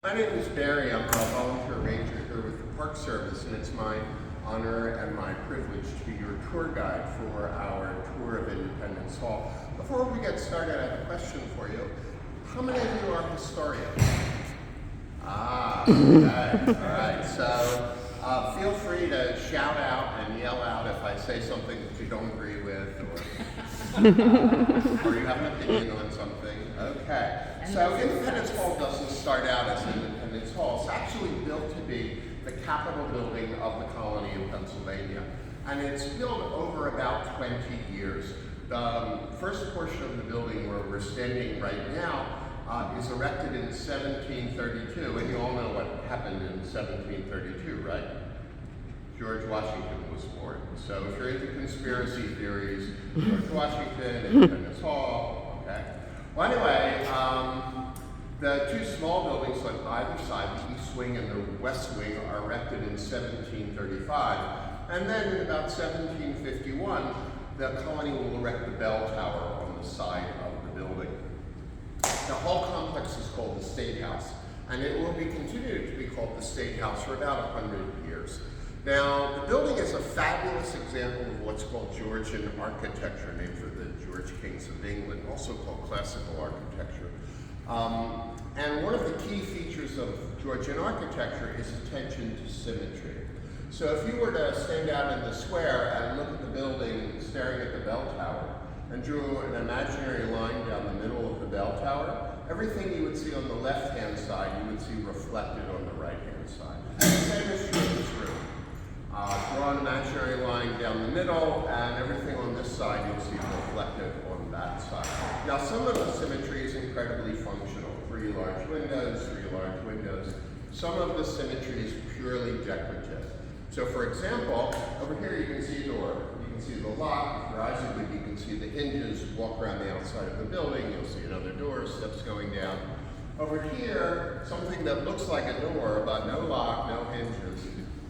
My name is Barry. I'm a volunteer ranger here with the Park Service, and it's my honor and my privilege to be your tour guide for our tour of Independence Hall. Before we get started, I have a question for you. How many of you are historians? Okay. All right. So feel free to shout out and yell out if I say something that you don't agree with, or you have an opinion on something. Okay. So Independence Hall doesn't start out as Independence Hall. It's actually built to be the Capitol building of the colony of Pennsylvania. And it's built over about 20 years. The first portion of the building where we're standing right now is erected in 1732. And you all know what happened in 1732, right? George Washington was born. So if you're into conspiracy theories, George Washington, Independence Hall, okay? Well, anyway, the two small buildings on either side, the East Wing and the West Wing, are erected in 1735. And then in about 1751, the colony will erect the bell tower on the side of the building. The whole complex is called the State House, and it will be continued to be called the State House for about 100 years. Now, the building is a fabulous example of what's called Georgian architecture, named for the George Kings of England, also called classical architecture. And one of the key features of Georgian architecture is attention to symmetry. So if you were to stand out in the square and look at the building staring at the bell tower, and drew an imaginary line down the middle of the bell tower, everything you would see on the left-hand side, you would see reflected on the right-hand side. The same is true in this room. Draw an imaginary line down the middle, and everything on this side you'll see reflected on that side. Now, some of the symmetry is incredibly functional. 3 large windows, 3 large windows. Some of the symmetry is purely decorative. So, for example, over here you can see a door. You can see the lock. If your eyes are good, you can see the hinges. Walk around the outside of the building, you'll see another door, steps going down. Over here, something that looks like a door, but no lock, no hinges.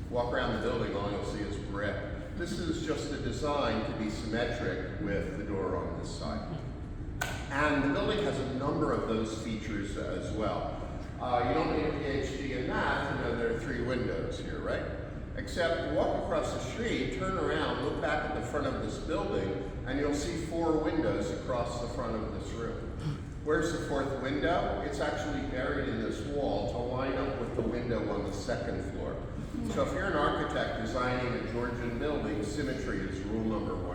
Walk around the building, all you'll see is brick. This is just a design to be symmetric with the door on this side. And the building has a number of those features as well. You don't need a PhD in math to know there are 3 windows here, right? Except walk across the street, turn around, look back at the front of this building, and you'll see 4 windows across the front of this room. Where's the 4th window? It's actually buried in this wall to line up with the window on the 2nd floor. So if you're an architect designing a Georgian building, symmetry is rule number 1.